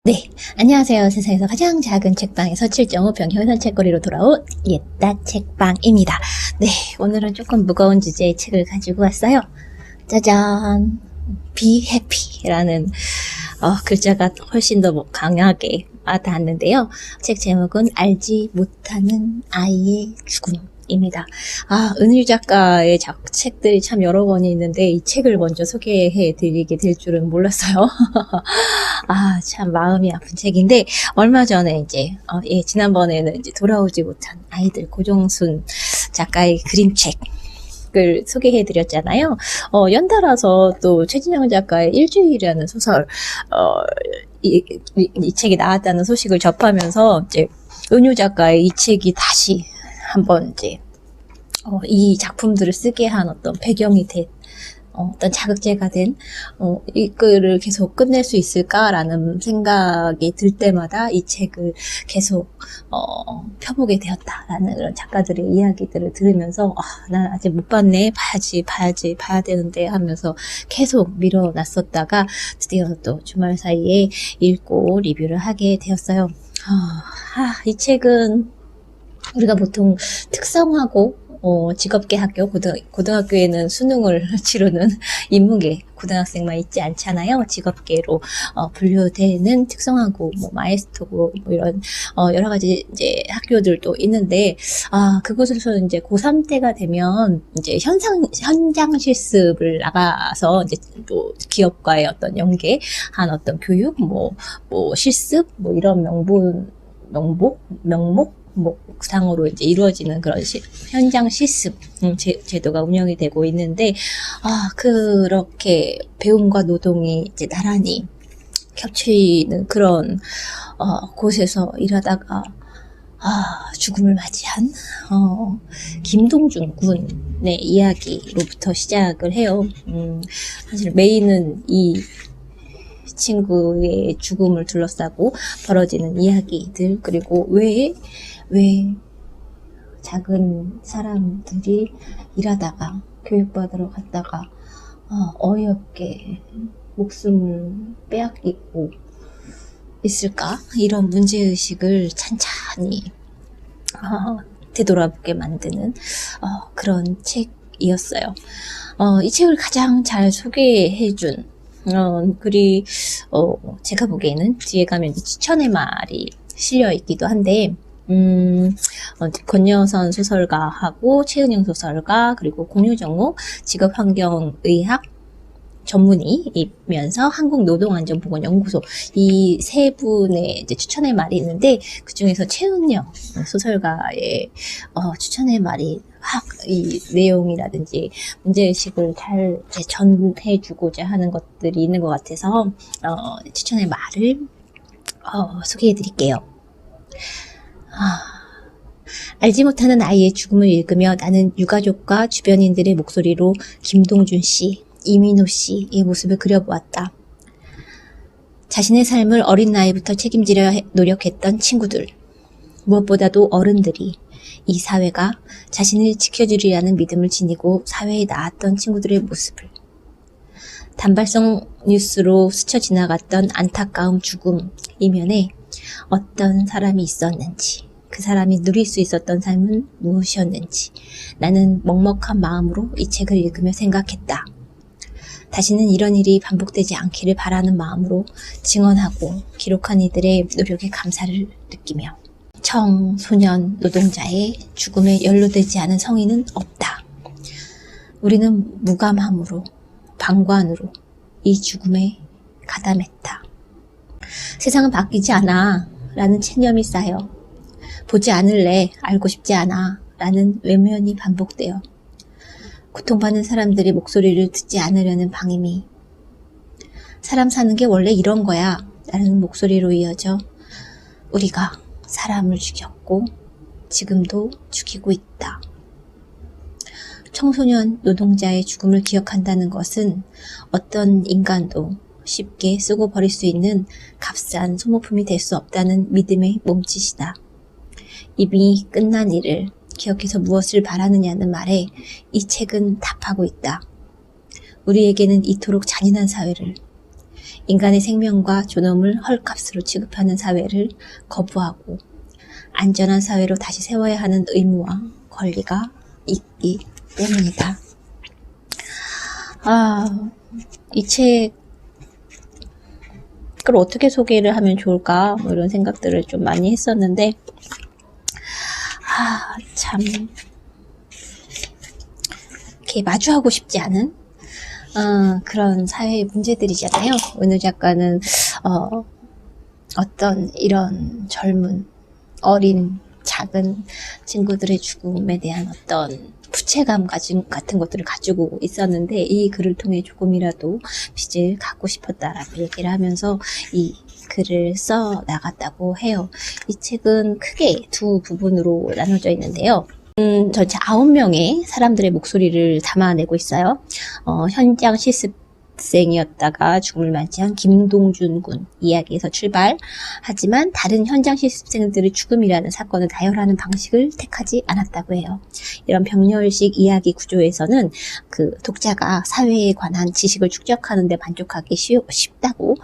네, 안녕하세요. 세상에서 가장 작은 책방에서 7.5평 현선 책거리로 돌아온 옛다 책방입니다. 네, 오늘은 조금 무거운 주제의 책을 가지고 왔어요. 짜잔! Be Happy라는 글자가 훨씬 더 강하게 와닿았는데요. 책 제목은 알지 못하는 아이의 죽음입니다. 은유 작가의 책들이 참 여러 권이 있는데 이 책을 먼저 소개해 드리게 될 줄은 몰랐어요. 참 마음이 아픈 책인데, 얼마 전에 지난번에는 돌아오지 못한 아이들 고종순 작가의 그림책을 소개해 드렸잖아요. 연달아서 또 최진영 작가의 일주일이라는 소설, 이 책이 나왔다는 소식을 접하면서 은유 작가의 이 책이 다시 한번 이 작품들을 쓰게 한 어떤 배경이 된 어떤 자극제가 된 이 글을 계속 끝낼 수 있을까라는 생각이 들 때마다 이 책을 계속 펴보게 되었다라는 그런 작가들의 이야기들을 들으면서 난 아직 못 봤네, 봐야 되는데 하면서 계속 미뤄놨었다가 드디어 또 주말 사이에 읽고 리뷰를 하게 되었어요. 이 책은 우리가 보통 특성화고 직업계 학교, 고등학교에는 수능을 치르는 인문계 고등학생만 있지 않잖아요. 직업계로 분류되는 특성화고, 마에스터고, 이런 여러 가지 학교들도 있는데, 그곳에서 고3 때가 되면 현장 실습을 나가서 또 기업과의 어떤 연계한 어떤 교육, 실습, 이런 상으로 이루어지는 그런 현장 실습 제도가 운영이 되고 있는데, 그렇게 배움과 노동이 나란히 겹치는 그런 곳에서 일하다가 죽음을 맞이한 김동준 군의 이야기로부터 시작을 해요. 사실 메인은 이 친구의 죽음을 둘러싸고 벌어지는 이야기들, 그리고 왜 작은 사람들이 일하다가 교육받으러 갔다가 어이없게 목숨을 빼앗기고 있을까, 이런 문제의식을 찬찬히 되돌아보게 만드는 그런 책이었어요. 이 책을 가장 잘 소개해준 글이 제가 보기에는 뒤에 가면 추천의 말이 실려 있기도 한데, 권여선 소설가하고 최은영 소설가, 그리고 공유정우 직업환경의학 전문의이면서 한국노동안전보건연구소, 이 세 분의 추천의 말이 있는데, 그 중에서 최은영 소설가의 추천의 말이 이 내용이라든지 문제의식을 잘 전해주고자 하는 것들이 있는 것 같아서 추천의 말을 소개해 드릴게요. 알지 못하는 아이의 죽음을 읽으며 나는 유가족과 주변인들의 목소리로 김동준 씨, 이민호 씨의 모습을 그려보았다. 자신의 삶을 어린 나이부터 책임지려 노력했던 친구들, 무엇보다도 어른들이, 이 사회가 자신을 지켜주리라는 믿음을 지니고 사회에 나왔던 친구들의 모습을, 단발성 뉴스로 스쳐 지나갔던 안타까움 죽음 이면에 어떤 사람이 있었는지, 그 사람이 누릴 수 있었던 삶은 무엇이었는지 나는 먹먹한 마음으로 이 책을 읽으며 생각했다. 다시는 이런 일이 반복되지 않기를 바라는 마음으로 증언하고 기록한 이들의 노력에 감사를 느끼며, 청소년 노동자의 죽음에 연루되지 않은 성인은 없다. 우리는 무감함으로, 방관으로 이 죽음에 가담했다. 세상은 바뀌지 않아 라는 체념이 쌓여, 보지 않을래, 알고 싶지 않아 라는 외면이 반복되어, 고통받는 사람들의 목소리를 듣지 않으려는 방임이, 사람 사는 게 원래 이런 거야 라는 목소리로 이어져 우리가 사람을 죽였고 지금도 죽이고 있다. 청소년 노동자의 죽음을 기억한다는 것은 어떤 인간도 쉽게 쓰고 버릴 수 있는 값싼 소모품이 될 수 없다는 믿음의 몸짓이다. 이미 끝난 일을 기억해서 무엇을 바라느냐는 말에 이 책은 답하고 있다. 우리에게는 이토록 잔인한 사회를, 인간의 생명과 존엄을 헐값으로 취급하는 사회를 거부하고 안전한 사회로 다시 세워야 하는 의무와 권리가 있기 때문이다. 이 책을 어떻게 소개를 하면 좋을까? 뭐 이런 생각들을 좀 많이 했었는데, 참, 이렇게 마주하고 싶지 않은 그런 사회의 문제들이잖아요. 은우 작가는 어떤 이런 젊은 어린 작은 친구들의 죽음에 대한 어떤 부채감 같은 것들을 가지고 있었는데, 이 글을 통해 조금이라도 빚을 갚고 싶었다라고 얘기를 하면서 이 글을 써 나갔다고 해요. 이 책은 크게 두 부분으로 나눠져 있는데요. 전체 9명의 사람들의 목소리를 담아내고 있어요. 현장 실습생이었다가 죽음을 맞이한 김동준 군 이야기에서 출발하지만 다른 현장 실습생들의 죽음이라는 사건을 나열하는 방식을 택하지 않았다고 해요. 이런 병렬식 이야기 구조에서는 그 독자가 사회에 관한 지식을 축적하는 데 만족하기 쉽다고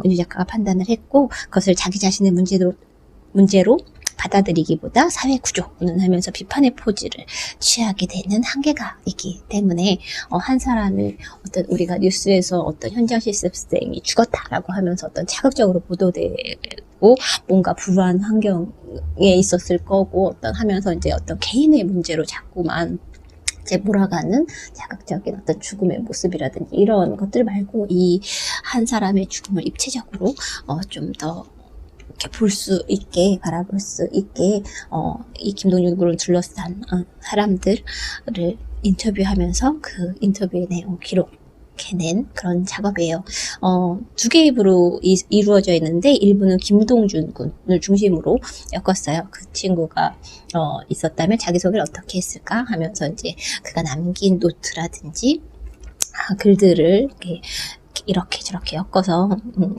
은유 작가가 판단을 했고, 그것을 자기 자신의 문제로 받아들이기보다 사회 구조는 하면서 비판의 포즈를 취하게 되는 한계가 있기 때문에 한 사람이 어떤 우리가 뉴스에서 어떤 현장 실습생이 죽었다라고 하면서 어떤 자극적으로 보도되고 뭔가 불우한 환경에 있었을 거고 어떤 하면서 이제 어떤 개인의 문제로 자꾸만 이제 몰아가는 자극적인 어떤 죽음의 모습이라든지 이런 것들 말고 이 한 사람의 죽음을 입체적으로 좀 더 이렇게 볼 수 있게, 바라볼 수 있게, 이 김동준 군을 둘러싼 사람들을 인터뷰하면서 그 인터뷰의 내용을 기록해낸 그런 작업이에요. 두 개의 부로 이루어져 있는데, 일부는 김동준 군을 중심으로 엮었어요. 그 친구가 있었다면 자기소개를 어떻게 했을까 하면서 이제 그가 남긴 노트라든지 글들을 이렇게 저렇게 엮어서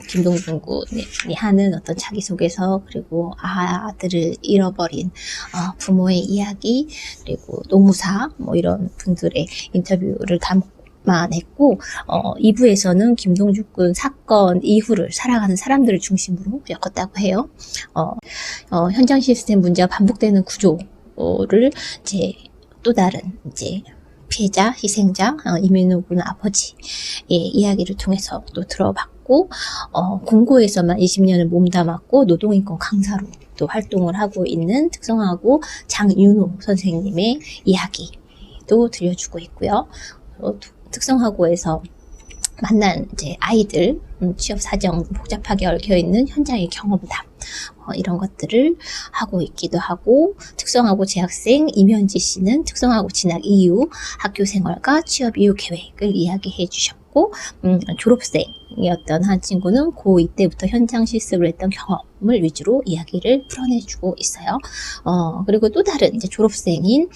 김동준 군이 하는 어떤 자기소개서, 그리고 아들을 잃어버린 부모의 이야기, 그리고 노무사 뭐 이런 분들의 인터뷰를 담아냈고, 2부에서는 김동준 군 사건 이후를 살아가는 사람들을 중심으로 엮었다고 해요. 현장 시스템 문제가 반복되는 구조를 이제 또 다른 이제 피해자, 희생자, 이민우 군 아버지의 이야기를 통해서 또 들어봤고, 공고에서만 20년을 몸담았고 노동인권 강사로 또 활동을 하고 있는 특성화고 장윤호 선생님의 이야기도 들려주고 있고요. 특성화고에서 만난 이제 아이들, 취업 사정 복잡하게 얽혀있는 현장의 경험담, 이런 것들을 하고 있기도 하고, 특성화고 재학생 임현지 씨는 특성화고 진학 이후 학교 생활과 취업 이후 계획을 이야기해 주셨고, 졸업생이었던 한 친구는 고2 때부터 현장 실습을 했던 경험을 위주로 이야기를 풀어내주고 있어요. 그리고 또 다른 이제 졸업생인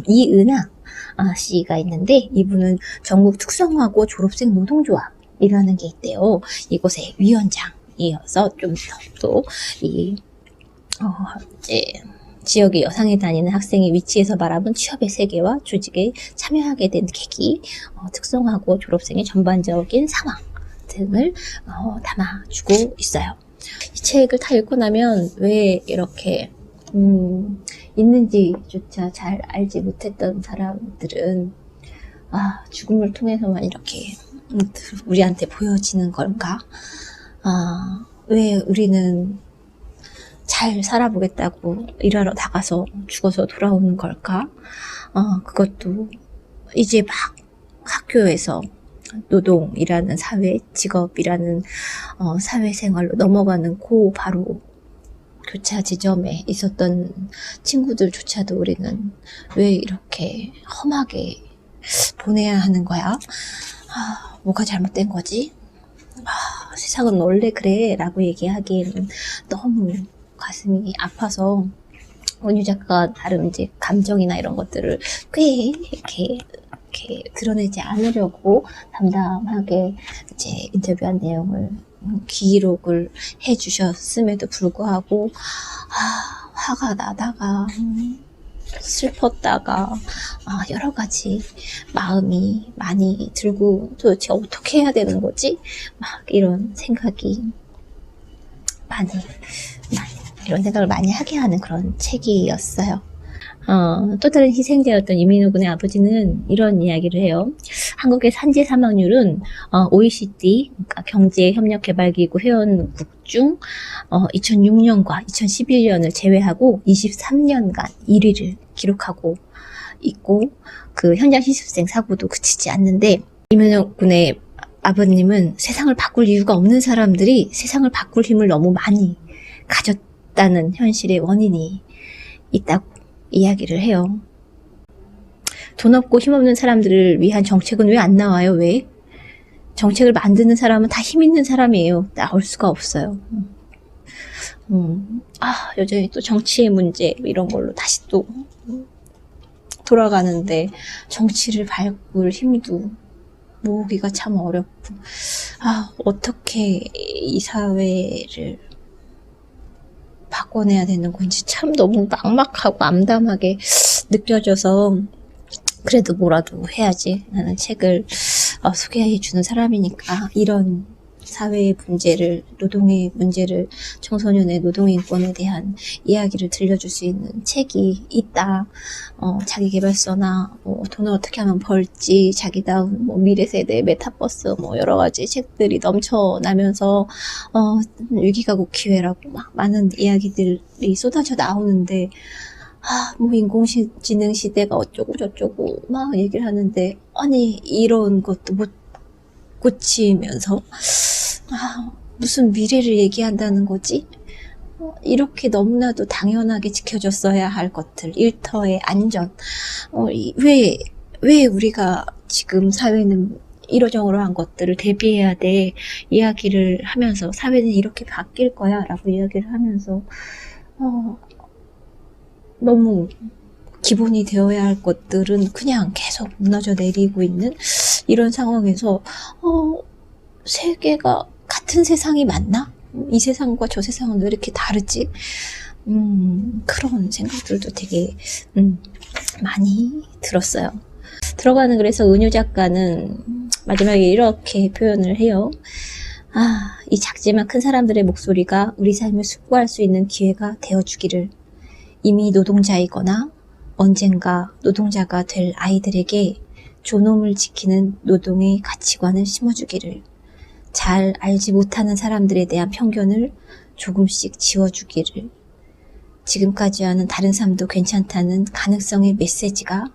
이은하 씨가 있는데, 이분은 전국 특성화고 졸업생 노동조합이라는 게 있대요. 이곳의 위원장이어서 좀 더 이제 지역의 여상에 다니는 학생의 위치에서 바라본 취업의 세계와 조직에 참여하게 된 계기, 특성화고 졸업생의 전반적인 상황 등을 담아주고 있어요. 이 책을 다 읽고 나면 왜 이렇게 있는지조차 잘 알지 못했던 사람들은 죽음을 통해서만 이렇게 우리한테 보여지는 걸까? 왜 우리는 잘 살아보겠다고 일하러 나가서 죽어서 돌아오는 걸까? 그것도 이제 막 학교에서 노동이라는 사회, 직업이라는 사회생활로 넘어가는 바로 교차 지점에 있었던 친구들조차도 우리는 왜 이렇게 험하게 보내야 하는 거야? 뭐가 잘못된 거지? 세상은 원래 그래 라고 얘기하기에는 너무 가슴이 아파서 은유 작가가 다른 이제 감정이나 이런 것들을 꽤 이렇게 드러내지 않으려고 담담하게 이제 인터뷰한 내용을 기록을 해주셨음에도 불구하고 화가 나다가 슬펐다가 여러 가지 마음이 많이 들고 도대체 어떻게 해야 되는 거지? 막 이런 생각이 많이 이런 생각을 많이 하게 하는 그런 책이었어요. 또 다른 희생자였던 이민호 군의 아버지는 이런 이야기를 해요. 한국의 산재 사망률은 OECD, 그러니까 경제협력개발기구 회원국 중 2006년과 2011년을 제외하고 23년간 1위를 기록하고 있고, 그 현장 실습생 사고도 그치지 않는데, 이민호 군의 아버님은 세상을 바꿀 이유가 없는 사람들이 세상을 바꿀 힘을 너무 많이 가졌다는 현실의 원인이 있다고 이야기를 해요. 돈 없고 힘없는 사람들을 위한 정책은 왜 안 나와요? 왜? 정책을 만드는 사람은 다 힘 있는 사람이에요. 나올 수가 없어요. 여전히 또 정치의 문제 이런 걸로 다시 또 돌아가는데, 정치를 바꿀 힘도 모으기가 참 어렵고, 어떻게 이 사회를 바꿔내야 되는 건지 참 너무 막막하고 암담하게 느껴져서, 그래도 뭐라도 해야지 라는 책을 소개해 주는 사람이니까 이런 사회의 문제를, 노동의 문제를, 청소년의 노동인권에 대한 이야기를 들려줄 수 있는 책이 있다. 자기계발서나 돈을 어떻게 하면 벌지, 자기다운 미래세대, 메타버스 여러 가지 책들이 넘쳐나면서 위기가국 기회라고 막 많은 이야기들이 쏟아져 나오는데, 인공지능 시대가 어쩌고 저쩌고 막 얘기를 하는데, 아니 이런 것도 못 고치면서 무슨 미래를 얘기한다는 거지? 이렇게 너무나도 당연하게 지켜줬어야 할 것들, 일터의 안전, 왜 우리가 지금 사회는 이러저러한 것들을 대비해야 돼, 이야기를 하면서, 사회는 이렇게 바뀔 거야 라고 이야기를 하면서 너무 기본이 되어야 할 것들은 그냥 계속 무너져 내리고 있는 이런 상황에서 세계가 같은 세상이 맞나? 이 세상과 저 세상은 왜 이렇게 다르지? 그런 생각들도 되게 많이 들었어요. 들어가는, 그래서 은유 작가는 마지막에 이렇게 표현을 해요. 이 작지만 큰 사람들의 목소리가 우리 삶을 숙고할 수 있는 기회가 되어주기를. 이미 노동자이거나 언젠가 노동자가 될 아이들에게 존엄을 지키는 노동의 가치관을 심어주기를. 잘 알지 못하는 사람들에 대한 편견을 조금씩 지워주기를. 지금까지와는 다른 삶도 괜찮다는 가능성의 메시지가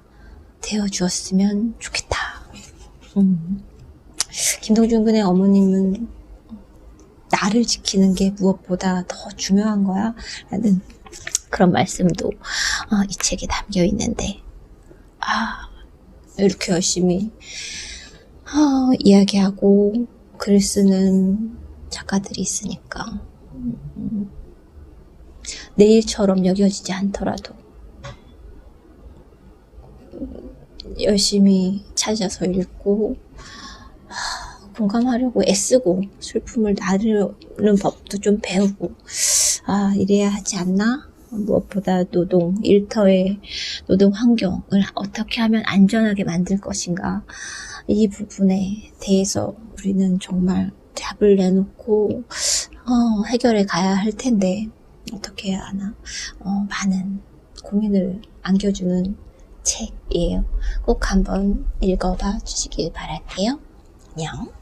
되어주었으면 좋겠다. 김동준 군의 어머님은 나를 지키는 게 무엇보다 더 중요한 거야 라는 그런 말씀도 이 책에 담겨 있는데, 이렇게 열심히 이야기하고 글 쓰는 작가들이 있으니까 내일처럼 여겨지지 않더라도 열심히 찾아서 읽고 공감하려고 애쓰고 슬픔을 나누는 법도 좀 배우고 이래야 하지 않나? 무엇보다 일터의 노동 환경을 어떻게 하면 안전하게 만들 것인가, 이 부분에 대해서 우리는 정말 답을 내놓고 해결해 가야 할 텐데 어떻게 해야 하나, 많은 고민을 안겨주는 책이에요. 꼭 한번 읽어봐 주시길 바랄게요. 안녕.